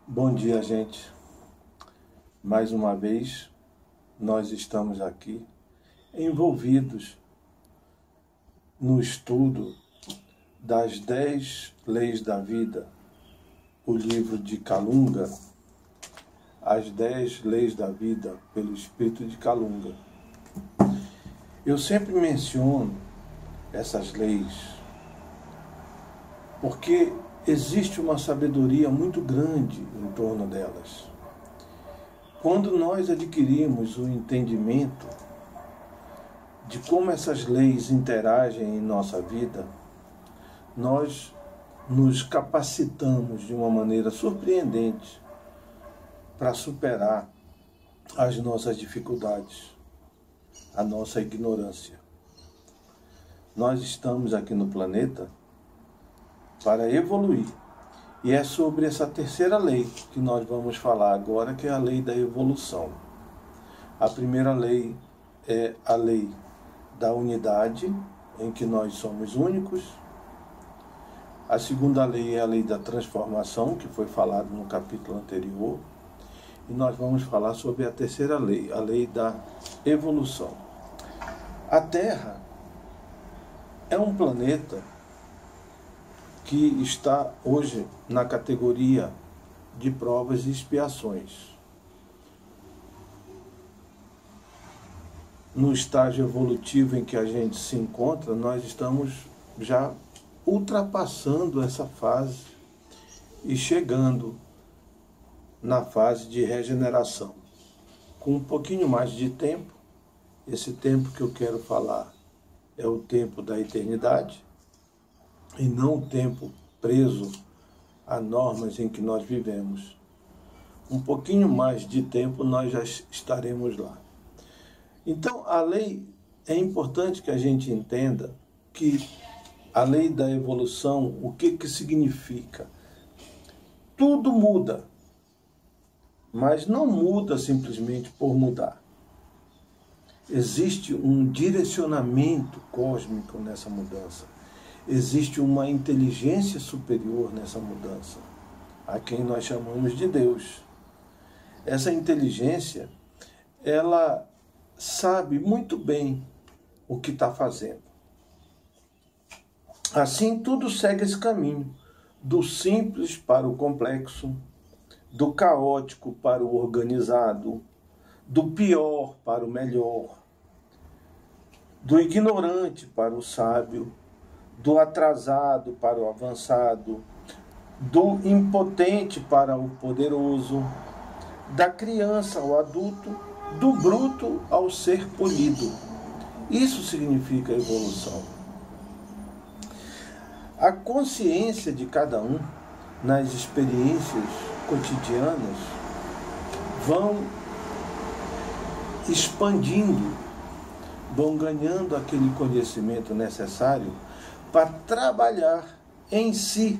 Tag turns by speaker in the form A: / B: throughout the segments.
A: Bom dia, gente. Mais uma vez, nós estamos aqui envolvidos no estudo das 10 leis da vida, o livro de Kalunga, as 10 leis da vida, pelo Espírito de Kalunga. Eu sempre menciono essas leis porque existe uma sabedoria muito grande em torno delas. Quando nós adquirimos o entendimento de como essas leis interagem em nossa vida, nós nos capacitamos de uma maneira surpreendente para superar as nossas dificuldades, a nossa ignorância. Nós estamos aqui no planeta para evoluir. E é sobre essa terceira lei que nós vamos falar agora, que é a lei da evolução. A primeira lei é a lei da unidade, em que nós somos únicos. A segunda lei é a lei da transformação, que foi falado no capítulo anterior. E nós vamos falar sobre a terceira lei, a lei da evolução. A Terra é um planeta que está hoje na categoria de provas e expiações. No estágio evolutivo em que a gente se encontra, nós estamos já ultrapassando essa fase e chegando na fase de regeneração. Com um pouquinho mais de tempo, esse tempo que eu quero falar é o tempo da eternidade, e não o tempo preso a normas em que nós vivemos. Um pouquinho mais de tempo nós já estaremos lá. Então, a lei, é importante que a gente entenda que a lei da evolução, o que significa? Tudo muda, mas não muda simplesmente por mudar. Existe um direcionamento cósmico nessa mudança. Existe uma inteligência superior nessa mudança, a quem nós chamamos de Deus. Essa inteligência, ela sabe muito bem o que está fazendo. Assim, tudo segue esse caminho, do simples para o complexo, do caótico para o organizado, do pior para o melhor, do ignorante para o sábio, do atrasado para o avançado, do impotente para o poderoso, da criança ao adulto, do bruto ao ser polido. Isso significa evolução. A consciência de cada um nas experiências cotidianas vão expandindo, vão ganhando aquele conhecimento necessário para trabalhar em si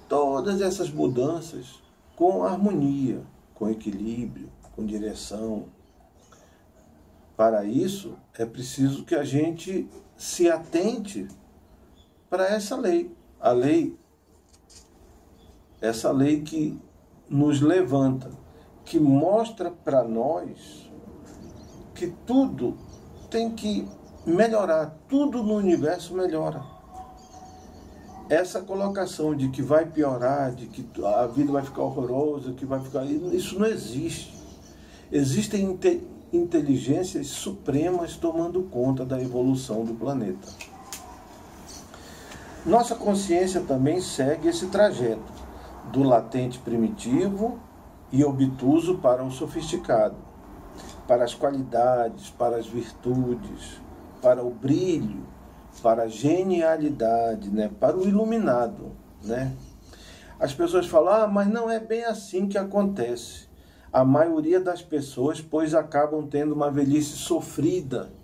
A: todas essas mudanças com harmonia, com equilíbrio, com direção. Para isso, é preciso que a gente se atente para essa lei. A lei, essa lei que nos levanta, que mostra para nós que tudo tem que melhorar, tudo no universo melhora. Essa colocação de que vai piorar, de que a vida vai ficar horrorosa, que vai ficar... Isso não existe. Existem inteligências supremas tomando conta da evolução do planeta. Nossa consciência também segue esse trajeto, do latente primitivo e obtuso para o sofisticado, para as qualidades, para as virtudes, para o brilho, para a genialidade, né? Para o iluminado, né? As pessoas falam, mas não é bem assim que acontece. A maioria das pessoas, pois, acabam tendo uma velhice sofrida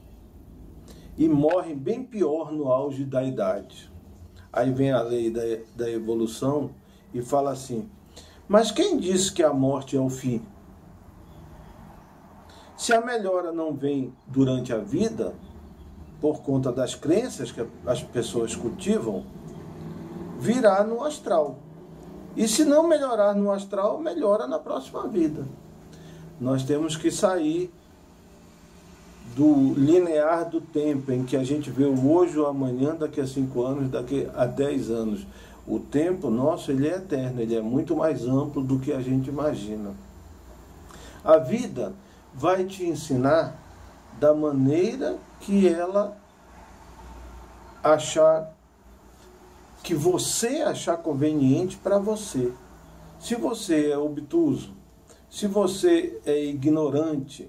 A: e morrem bem pior no auge da idade. Aí vem a lei da evolução e fala assim, mas quem disse que a morte é o fim? Se a melhora não vem durante a vida, por conta das crenças que as pessoas cultivam, virá no astral. E se não melhorar no astral, melhora na próxima vida. Nós temos que sair do linear do tempo, em que a gente vê o hoje, o amanhã, daqui a 5 anos, daqui a 10 anos. O tempo nosso, ele é eterno, ele é muito mais amplo do que a gente imagina. A vida vai te ensinar da maneira que ela achar, que você achar conveniente para você. Se você é obtuso, se você é ignorante,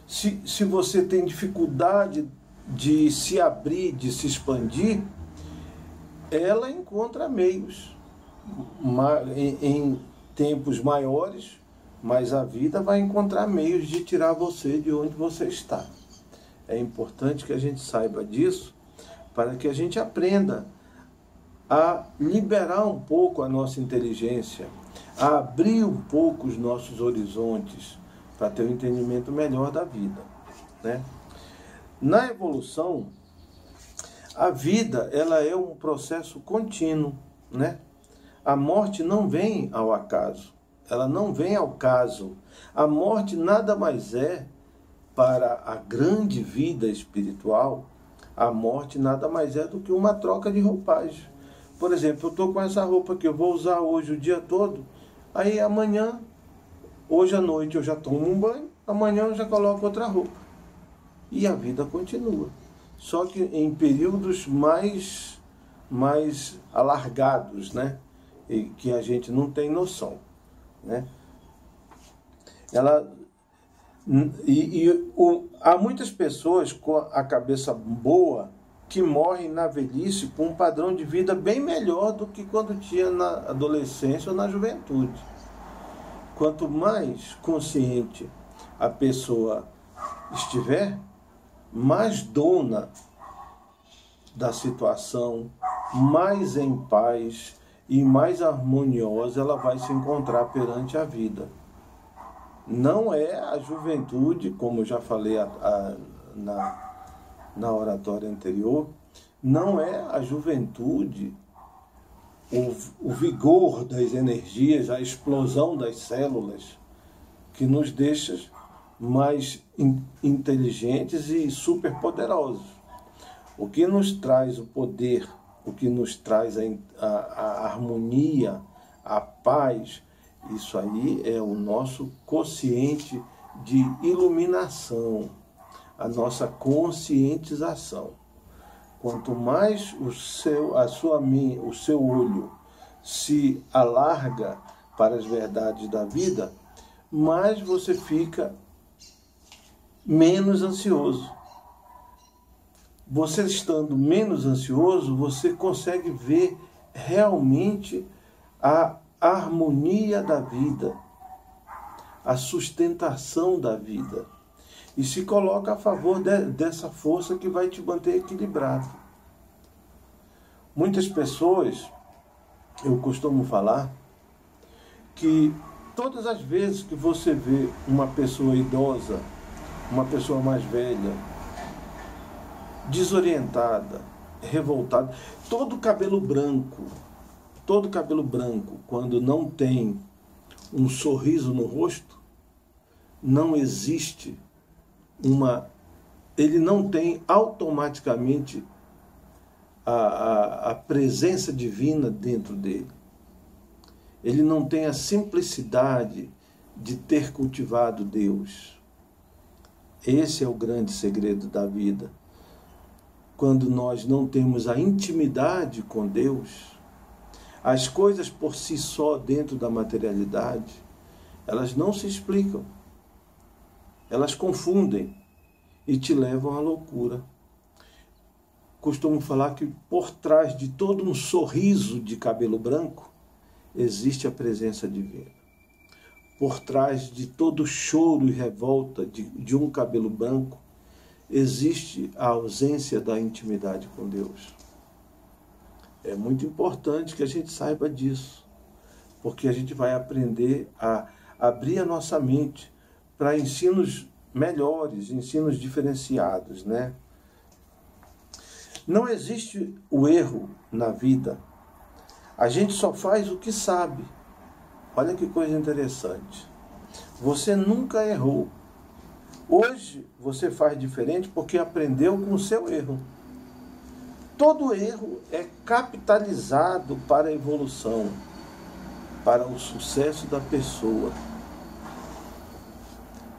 A: se você tem dificuldade de se abrir, de se expandir, ela encontra meios em tempos maiores, mas a vida vai encontrar meios de tirar você de onde você está. É importante que a gente saiba disso, para que a gente aprenda a liberar um pouco a nossa inteligência, a abrir um pouco os nossos horizontes, para ter um entendimento melhor da vida, né? Na evolução, a vida, ela é um processo contínuo, né? A morte não vem ao acaso, ela não vem ao caso. A morte nada mais é, para a grande vida espiritual, a morte nada mais é do que uma troca de roupagem. Por exemplo, eu estou com essa roupa que eu vou usar hoje o dia todo, aí amanhã, hoje à noite eu já tomo um banho, amanhã eu já coloco outra roupa. E a vida continua. Só que em períodos mais alargados, né? E que a gente não tem noção, né? Há muitas pessoas com a cabeça boa que morrem na velhice com um padrão de vida bem melhor do que quando tinha na adolescência ou na juventude. Quanto mais consciente a pessoa estiver, mais dona da situação, mais em paz e mais harmoniosa ela vai se encontrar perante a vida. Não é a juventude, como eu já falei na oratória anterior, não é a juventude, o vigor das energias, a explosão das células que nos deixa mais inteligentes e superpoderosos. O que nos traz o poder, o que nos traz a harmonia, a paz, isso aí é o nosso quociente de iluminação, a nossa conscientização. Quanto mais o seu olho se alarga para as verdades da vida, mais você fica menos ansioso. Você estando menos ansioso, você consegue ver realmente a harmonia da vida, a sustentação da vida, e se coloca a favor dessa força que vai te manter equilibrado. Muitas pessoas, eu costumo falar, que todas as vezes que você vê uma pessoa idosa, uma pessoa mais velha, desorientada, revoltada, todo cabelo branco, quando não tem um sorriso no rosto, não existe ele não tem automaticamente a presença divina dentro dele. Ele não tem a simplicidade de ter cultivado Deus. Esse é o grande segredo da vida. Quando nós não temos a intimidade com Deus, as coisas por si só dentro da materialidade, elas não se explicam. Elas confundem e te levam à loucura. Costumo falar que por trás de todo um sorriso de cabelo branco, existe a presença divina. Por trás de todo choro e revolta de um cabelo branco, existe a ausência da intimidade com Deus. É muito importante que a gente saiba disso, porque a gente vai aprender a abrir a nossa mente para ensinos melhores, ensinos diferenciados, né? Não existe o erro na vida. A gente só faz o que sabe. Olha que coisa interessante. Você nunca errou. Hoje você faz diferente porque aprendeu com o seu erro. Todo erro é capitalizado para a evolução, para o sucesso da pessoa.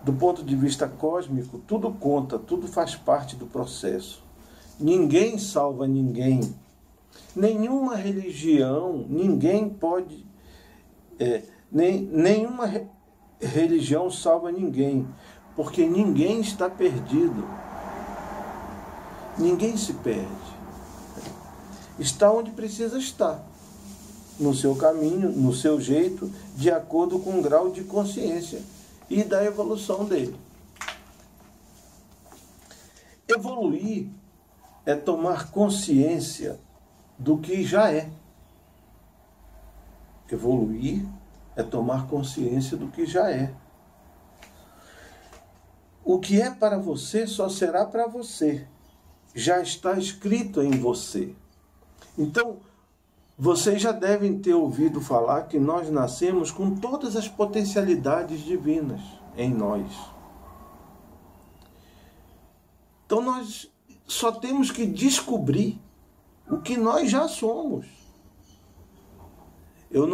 A: Do ponto de vista cósmico, tudo conta, tudo faz parte do processo. Ninguém salva ninguém. Nenhuma religião, ninguém pode... nenhuma religião salva ninguém, porque ninguém está perdido. Ninguém se perde. Está onde precisa estar, no seu caminho, no seu jeito, de acordo com o grau de consciência e da evolução dele. Evoluir é tomar consciência do que já é. Evoluir é tomar consciência do que já é. O que é para você só será para você. Já está escrito em você. Então, vocês já devem ter ouvido falar que nós nascemos com todas as potencialidades divinas em nós. Então, nós só temos que descobrir o que nós já somos. Eu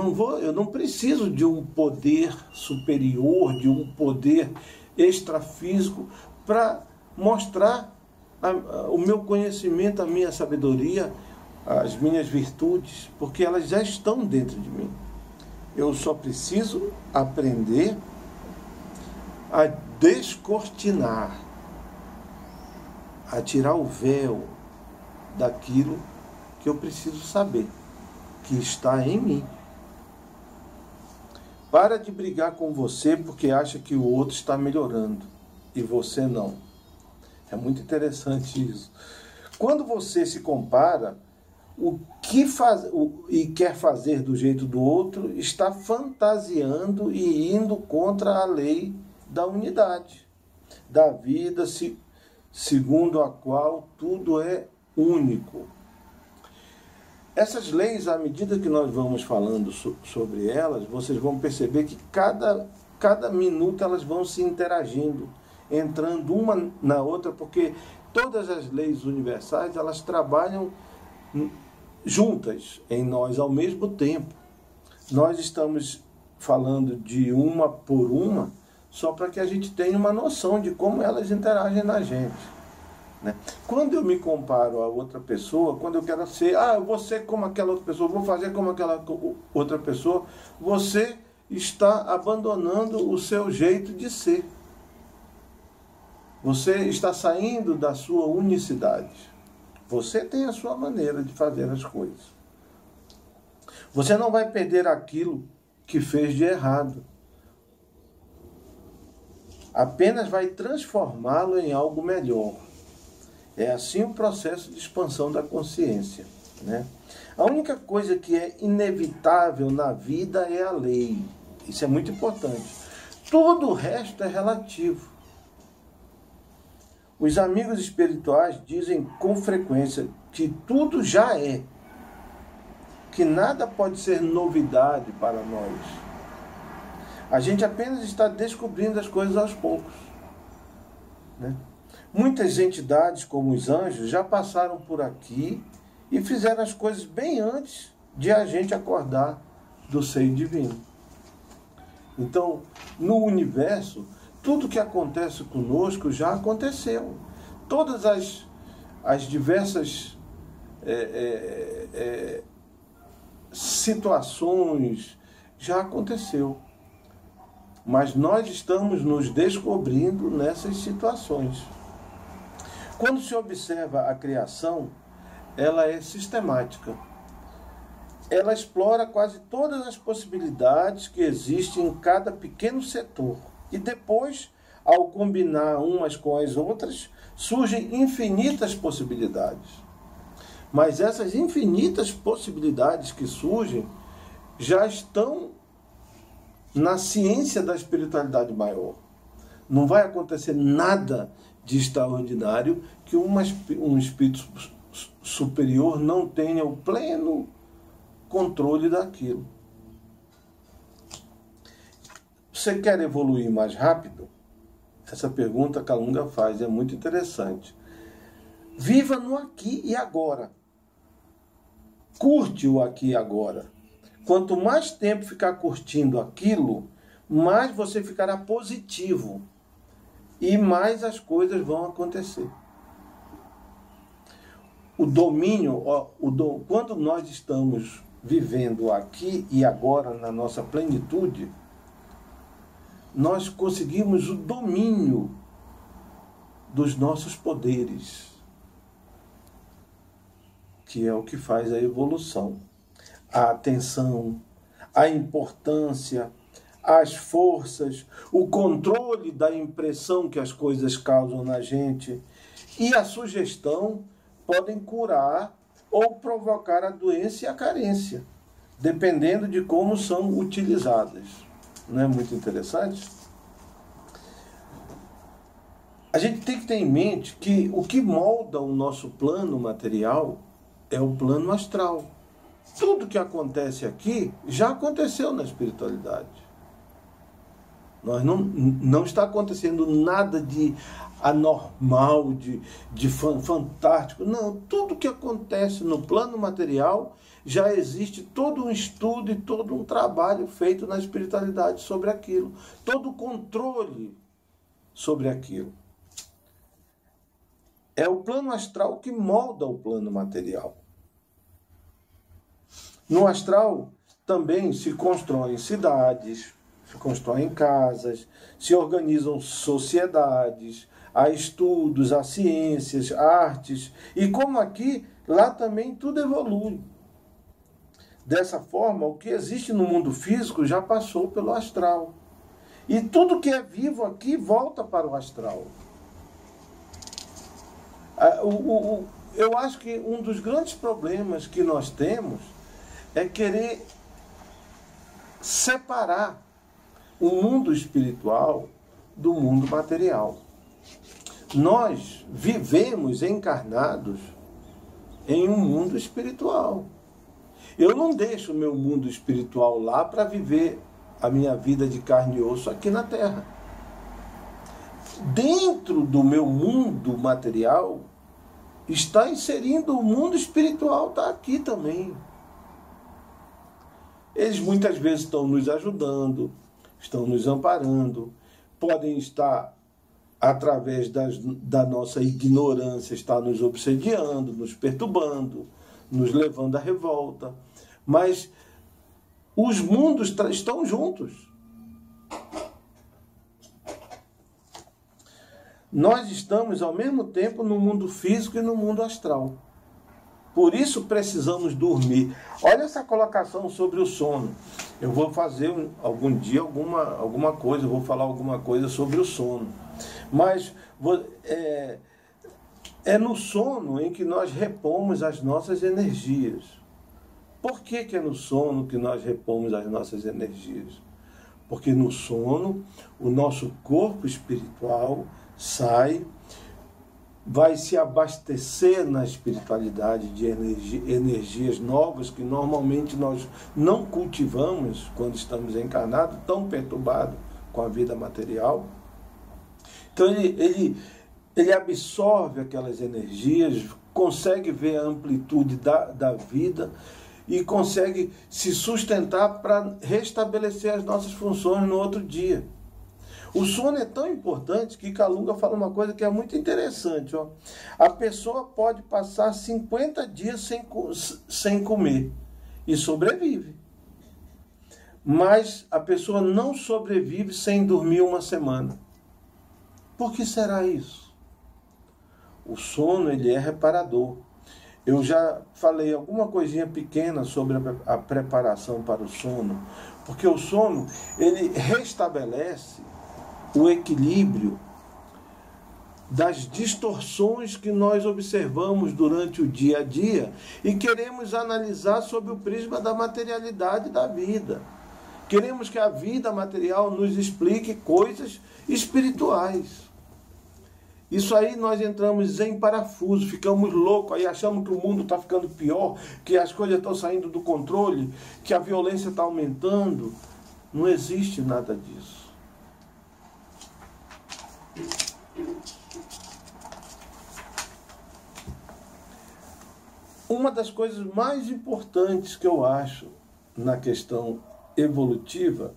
A: não preciso de um poder superior, de um poder extrafísico para mostrar o meu conhecimento, a minha sabedoria, as minhas virtudes, porque elas já estão dentro de mim. Eu só preciso aprender a descortinar, a tirar o véu daquilo que eu preciso saber, que está em mim. Para de brigar com você porque acha que o outro está melhorando e você não. É muito interessante isso. Quando você se compara, o que faz e quer fazer do jeito do outro está fantasiando e indo contra a lei da unidade, da vida segundo a qual tudo é único. Essas leis, à medida que nós vamos falando sobre elas, vocês vão perceber que cada minuto elas vão se interagindo, entrando uma na outra, porque todas as leis universais, elas trabalham juntas em nós ao mesmo tempo. Nós estamos falando de uma por uma, só para que a gente tenha uma noção de como elas interagem na gente. Quando eu me comparo a outra pessoa, quando eu quero ser, eu vou ser como aquela outra pessoa, vou fazer como aquela outra pessoa, você está abandonando o seu jeito de ser. Você está saindo da sua unicidade. Você tem a sua maneira de fazer as coisas. Você não vai perder aquilo que fez de errado. Apenas vai transformá-lo em algo melhor. É assim o processo de expansão da consciência, né? A única coisa que é inevitável na vida é a lei. Isso é muito importante. Tudo o resto é relativo. Os amigos espirituais dizem com frequência que tudo já é, que nada pode ser novidade para nós. A gente apenas está descobrindo as coisas aos poucos, né? Muitas entidades, como os anjos, já passaram por aqui e fizeram as coisas bem antes de a gente acordar do seio divino. Então, no universo, tudo que acontece conosco já aconteceu. Todas as diversas situações já aconteceu. Mas nós estamos nos descobrindo nessas situações. Quando se observa a criação, ela é sistemática. Ela explora quase todas as possibilidades que existem em cada pequeno setor. E depois, ao combinar umas com as outras, surgem infinitas possibilidades. Mas essas infinitas possibilidades que surgem já estão na ciência da espiritualidade maior. Não vai acontecer nada de extraordinário que um espírito superior não tenha o pleno controle daquilo. Você quer evoluir mais rápido? Essa pergunta que a Calunga faz é muito interessante. Viva no aqui e agora. Curte o aqui e agora. Quanto mais tempo ficar curtindo aquilo, mais você ficará positivo e mais as coisas vão acontecer. O domínio, quando nós estamos vivendo aqui e agora na nossa plenitude, nós conseguimos o domínio dos nossos poderes, que é o que faz a evolução. A atenção, a importância, as forças, o controle da impressão que as coisas causam na gente e a sugestão podem curar ou provocar a doença e a carência, dependendo de como são utilizadas. Não é muito interessante? A gente tem que ter em mente que o que molda o nosso plano material é o plano astral. Tudo que acontece aqui já aconteceu na espiritualidade. Não está acontecendo nada de anormal, de fantástico. Não, tudo que acontece no plano material já existe todo um estudo e todo um trabalho feito na espiritualidade sobre aquilo. Todo o controle sobre aquilo. É o plano astral que molda o plano material. No astral também se constroem cidades, se constroem casas, se organizam sociedades, há estudos, há ciências, artes, e como aqui, lá também tudo evolui. Dessa forma, o que existe no mundo físico já passou pelo astral. E tudo que é vivo aqui volta para o astral. Eu acho que um dos grandes problemas que nós temos é querer separar o mundo espiritual do mundo material. Nós vivemos encarnados em um mundo espiritual. Eu não deixo o meu mundo espiritual lá para viver a minha vida de carne e osso aqui na Terra. Dentro do meu mundo material está inserindo o mundo espiritual, está aqui também. Eles muitas vezes estão nos ajudando, estão nos amparando, podem estar, através da nossa ignorância, estar nos obsediando, nos perturbando, nos levando à revolta. Mas os mundos estão juntos. Nós estamos, ao mesmo tempo, no mundo físico e no mundo astral. Por isso precisamos dormir. Olha essa colocação sobre o sono. Eu vou fazer algum dia alguma coisa, eu vou falar alguma coisa sobre o sono. Mas é no sono em que nós repomos as nossas energias. Por que é no sono que nós repomos as nossas energias? Porque no sono o nosso corpo espiritual sai, vai se abastecer na espiritualidade de energias novas que normalmente nós não cultivamos quando estamos encarnados, tão perturbados com a vida material. Então ele absorve aquelas energias, consegue ver a amplitude da vida e consegue se sustentar para restabelecer as nossas funções no outro dia. O sono é tão importante que Calunga fala uma coisa que é muito interessante. Ó. A pessoa pode passar 50 dias sem comer e sobrevive. Mas a pessoa não sobrevive sem dormir uma semana. Por que será isso? O sono ele é reparador. Eu já falei alguma coisinha pequena sobre a preparação para o sono, porque o sono ele restabelece o equilíbrio das distorções que nós observamos durante o dia a dia e queremos analisar sob o prisma da materialidade da vida. Queremos que a vida material nos explique coisas espirituais. Isso aí nós entramos em parafuso, ficamos loucos, aí achamos que o mundo está ficando pior, que as coisas estão saindo do controle, que a violência está aumentando. Não existe nada disso. uma das coisas mais importantes que eu acho na questão evolutiva,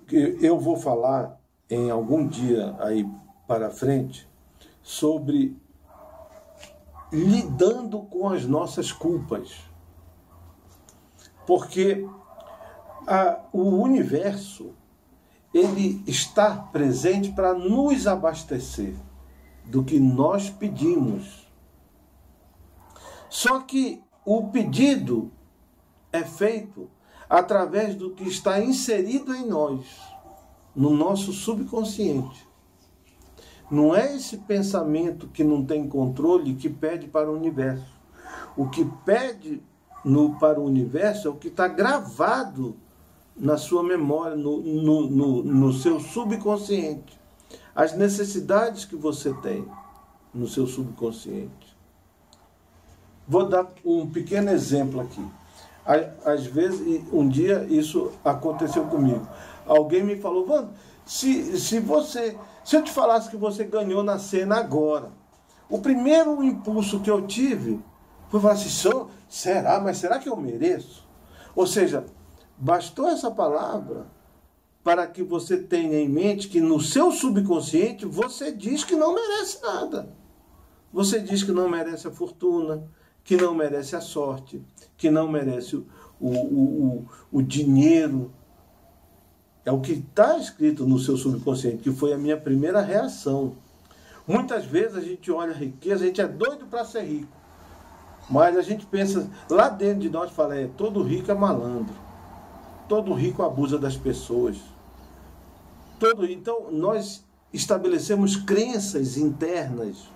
A: que eu vou falar em algum dia aí para frente, sobre lidando com as nossas culpas. Porque o universo, ele está presente para nos abastecer do que nós pedimos. Só que o pedido é feito através do que está inserido em nós, no nosso subconsciente. Não é esse pensamento que não tem controle que pede para o universo. O que pede para o universo é o que está gravado na sua memória, no seu subconsciente. As necessidades que você tem no seu subconsciente. Vou dar um pequeno exemplo aqui. Às vezes, um dia isso aconteceu comigo. Alguém me falou, Wanda, se eu te falasse que você ganhou na cena agora, o primeiro impulso que eu tive foi falar assim, será? Mas será que eu mereço? Ou seja, bastou essa palavra para que você tenha em mente que no seu subconsciente você diz que não merece nada. Você diz que não merece a fortuna, que não merece a sorte, que não merece o dinheiro. É o que está escrito no seu subconsciente, que foi a minha primeira reação. Muitas vezes a gente olha a riqueza, a gente é doido para ser rico. Mas a gente pensa, lá dentro de nós, fala, todo rico é malandro. Todo rico abusa das pessoas. Então, nós estabelecemos crenças internas.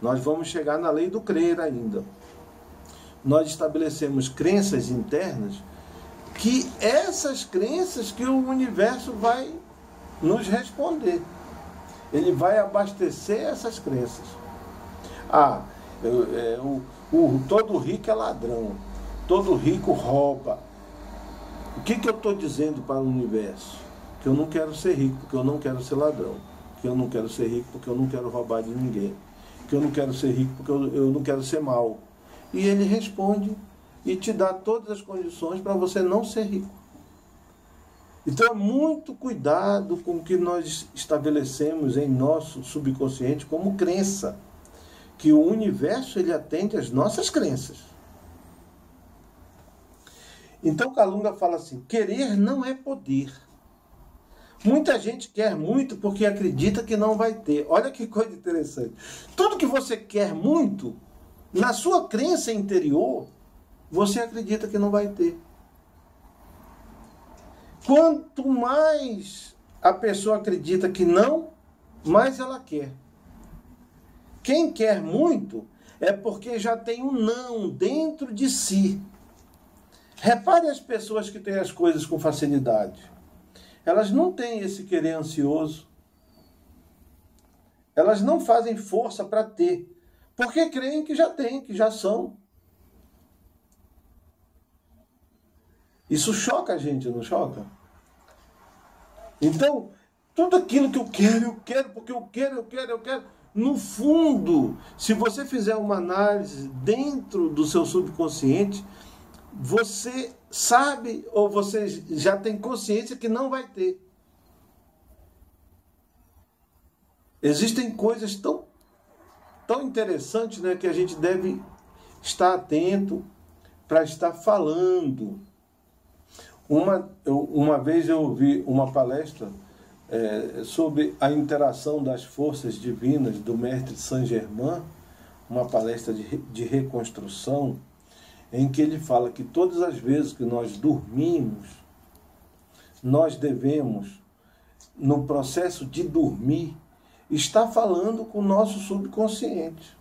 A: Nós vamos chegar na lei do crer ainda. Nós estabelecemos crenças internas que essas crenças que o universo vai nos responder. Ele vai abastecer essas crenças. Todo rico é ladrão. Todo rico rouba. O que eu estou dizendo para o universo? Que eu não quero ser rico porque eu não quero ser ladrão. Que eu não quero ser rico porque eu não quero roubar de ninguém. Que eu não quero ser rico porque eu não quero ser mau. E ele responde e te dá todas as condições para você não ser rico. Então é muito cuidado com o que nós estabelecemos em nosso subconsciente como crença. Que o universo ele atende às nossas crenças. Então Kalunga fala assim, querer não é poder. Muita gente quer muito porque acredita que não vai ter. Olha que coisa interessante. Tudo que você quer muito, na sua crença interior, você acredita que não vai ter. Quanto mais a pessoa acredita que não, mais ela quer. Quem quer muito é porque já tem um não dentro de si. Repare as pessoas que têm as coisas com facilidade. Elas não têm esse querer ansioso. Elas não fazem força para ter. Porque creem que já têm, que já são. Isso choca a gente, não choca? Então, tudo aquilo que eu quero, porque eu quero. No fundo, se você fizer uma análise dentro do seu subconsciente, você sabe ou você já tem consciência que não vai ter. Existem coisas tão interessantes, né, que a gente deve estar atento para estar falando. Uma vez eu ouvi uma palestra sobre a interação das forças divinas do mestre Saint Germain, uma palestra de reconstrução, em que ele fala que todas as vezes que nós dormimos, nós devemos, no processo de dormir, estar falando com o nosso subconsciente.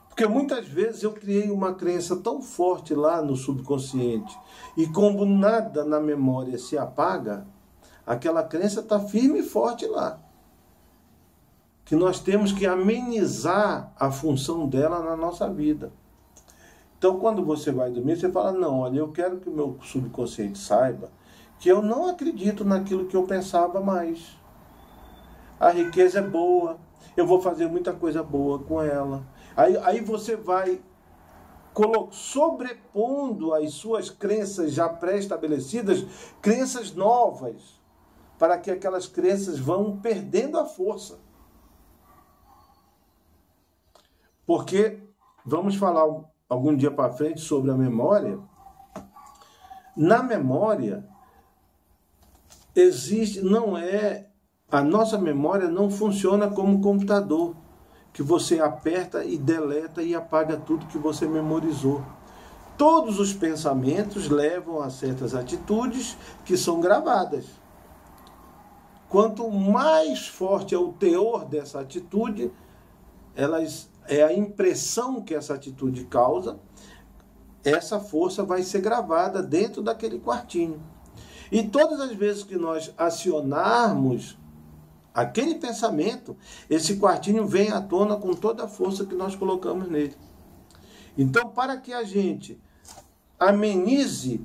A: Porque muitas vezes eu criei uma crença tão forte lá no subconsciente, e como nada na memória se apaga, aquela crença está firme e forte lá. Que nós temos que amenizar a função dela na nossa vida. Então, quando você vai dormir, você fala, não, olha, eu quero que o meu subconsciente saiba que eu não acredito naquilo que eu pensava mais. A riqueza é boa, eu vou fazer muita coisa boa com ela. Aí você vai sobrepondo as suas crenças já pré-estabelecidas, crenças novas, para que aquelas crenças vão perdendo a força. Porque, vamos falar algum dia para frente sobre a memória. Na memória, a nossa memória não funciona como computador, que você aperta e deleta e apaga tudo que você memorizou. Todos os pensamentos levam a certas atitudes que são gravadas. Quanto mais forte é o teor dessa atitude, é a impressão que essa atitude causa, essa força vai ser gravada dentro daquele quartinho. E todas as vezes que nós acionarmos aquele pensamento, esse quartinho vem à tona com toda a força que nós colocamos nele. Então, para que a gente amenize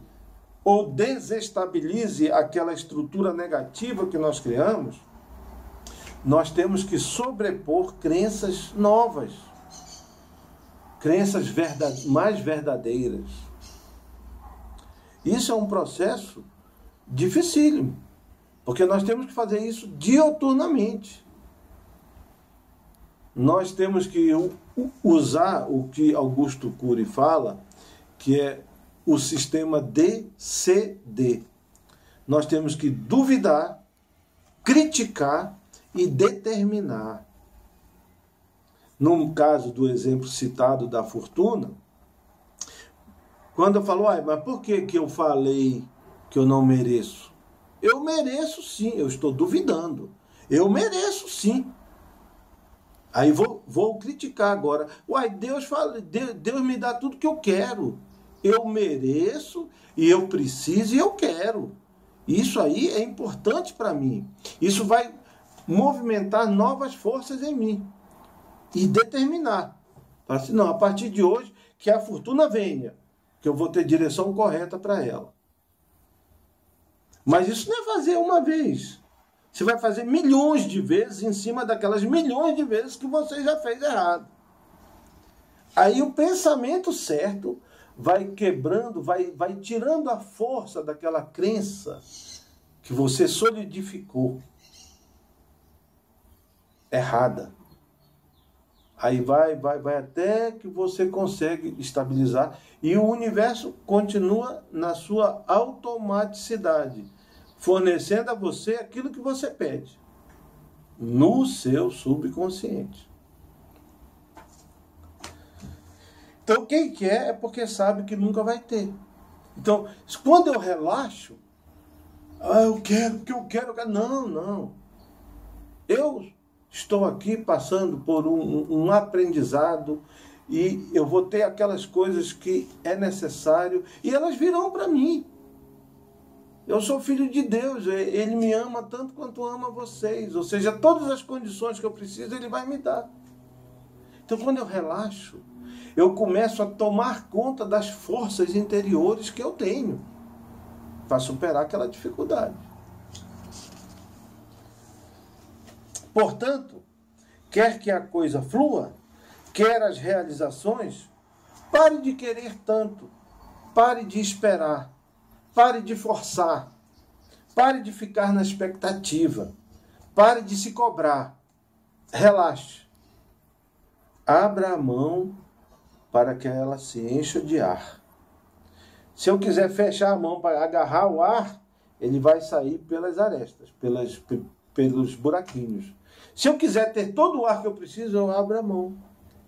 A: ou desestabilize aquela estrutura negativa que nós criamos, nós temos que sobrepor crenças novas, crenças mais verdadeiras. Isso é um processo dificílimo, porque nós temos que fazer isso dioturnamente. Nós temos que usar o que Augusto Cury fala, que é o sistema DCD. Nós temos que duvidar, criticar e determinar. No caso do exemplo citado da fortuna, quando eu falo, mas por que eu falei que eu não mereço? Eu mereço sim, eu estou duvidando. Eu mereço sim. Aí vou criticar agora. Deus me dá tudo que eu quero. Eu mereço, e eu preciso, e eu quero. Isso aí é importante para mim. Isso vai movimentar novas forças em mim. E determinar. Assim, não, a partir de hoje, que a fortuna venha, que eu vou ter direção correta para ela. Mas isso não é fazer uma vez. Você vai fazer milhões de vezes em cima daquelas milhões de vezes que você já fez errado. Aí o pensamento certo vai quebrando, vai tirando a força daquela crença que você solidificou errada. Aí vai até que você consegue estabilizar e o universo continua na sua automaticidade, fornecendo a você aquilo que você pede, no seu subconsciente. Então, quem quer é porque sabe que nunca vai ter. Então, quando eu relaxo, eu quero, o que eu quero. Não. Eu estou aqui passando por um aprendizado e eu vou ter aquelas coisas que é necessário e elas virão para mim. Eu sou filho de Deus, Ele me ama tanto quanto ama vocês. Ou seja, todas as condições que eu preciso, Ele vai me dar. Então, quando eu relaxo, eu começo a tomar conta das forças interiores que eu tenho para superar aquela dificuldade. Portanto, quer que a coisa flua, quer as realizações, pare de querer tanto, pare de esperar, pare de forçar, pare de ficar na expectativa, pare de se cobrar, relaxe, abra a mão para que ela se encha de ar. Se eu quiser fechar a mão para agarrar o ar, ele vai sair pelas arestas, pelos buraquinhos. Se eu quiser ter todo o ar que eu preciso, eu abro a mão,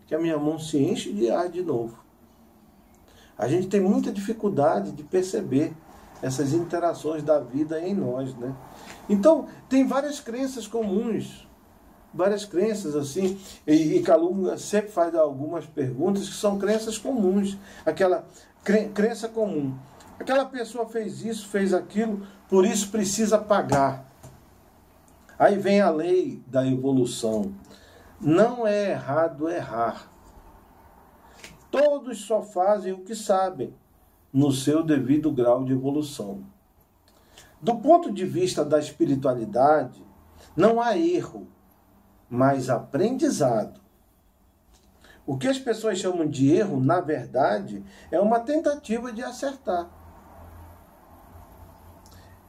A: que a minha mão se enche de ar de novo. A gente tem muita dificuldade de perceber essas interações da vida em nós, né? Então, tem várias crenças comuns, várias crenças assim, e Calunga sempre faz algumas perguntas que são crenças comuns. Aquela crença comum. Aquela pessoa fez isso, fez aquilo, por isso precisa pagar. Aí vem a lei da evolução. Não é errado errar. Todos só fazem o que sabem, no seu devido grau de evolução. Do ponto de vista da espiritualidade, não há erro, mas aprendizado. O que as pessoas chamam de erro, na verdade, é uma tentativa de acertar.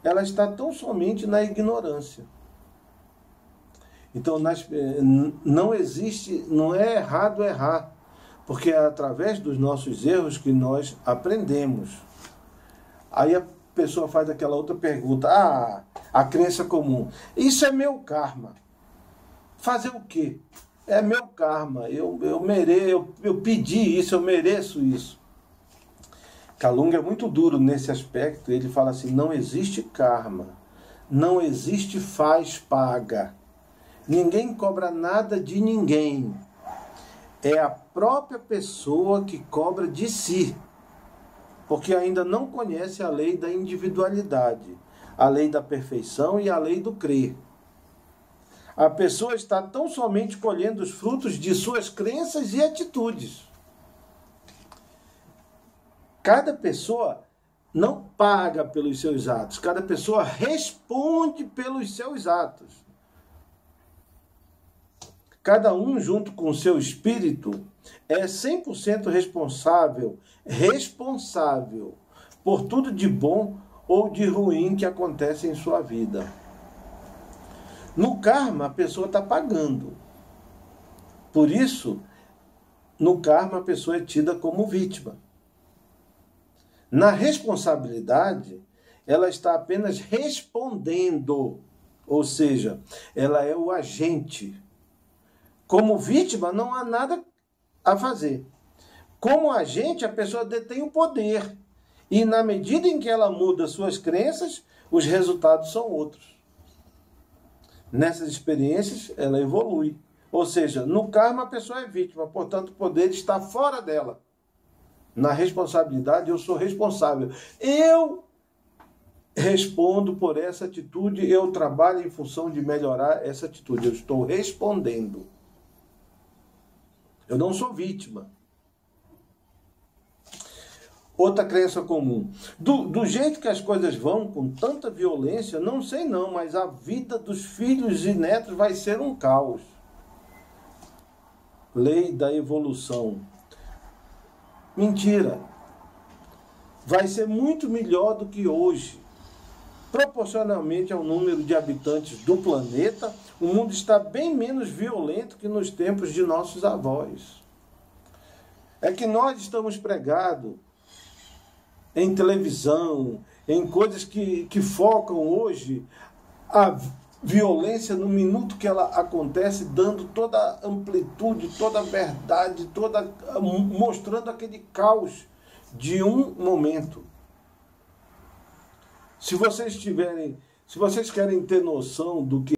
A: Ela está tão somente na ignorância. Então, não existe, não é errado errar, porque é através dos nossos erros que nós aprendemos. Aí a pessoa faz aquela outra pergunta, a crença comum, isso é meu karma. Fazer o quê? É meu karma, eu pedi isso, eu mereço isso. Kalung é muito duro nesse aspecto, ele fala assim, não existe karma, não existe faz-paga, ninguém cobra nada de ninguém, é a própria pessoa que cobra de si, porque ainda não conhece a lei da individualidade, a lei da perfeição e a lei do crer. A pessoa está tão somente colhendo os frutos de suas crenças e atitudes. Cada pessoa não paga pelos seus atos, cada pessoa responde pelos seus atos. Cada um, junto com o seu espírito, é 100% responsável por tudo de bom ou de ruim que acontece em sua vida. No karma, a pessoa está pagando. Por isso, no karma, a pessoa é tida como vítima. Na responsabilidade, ela está apenas respondendo, ou seja, ela é o agente. Como vítima, não há nada a fazer. Como agente, a pessoa detém o poder. E na medida em que ela muda suas crenças, os resultados são outros. Nessas experiências, ela evolui. Ou seja, no karma, a pessoa é vítima, portanto, o poder está fora dela. Na responsabilidade, eu sou responsável. Eu respondo por essa atitude, eu trabalho em função de melhorar essa atitude. Eu estou respondendo. Eu não sou vítima. Outra crença comum. Do jeito que as coisas vão, com tanta violência, não sei não, mas a vida dos filhos e netos vai ser um caos. Lei da evolução. Mentira. Vai ser muito melhor do que hoje. Proporcionalmente ao número de habitantes do planeta, o mundo está bem menos violento que nos tempos de nossos avós. É que nós estamos pregados em televisão, em coisas que focam hoje a violência no minuto que ela acontece, dando toda a amplitude, toda a verdade, mostrando aquele caos de um momento. Se vocês querem ter noção do que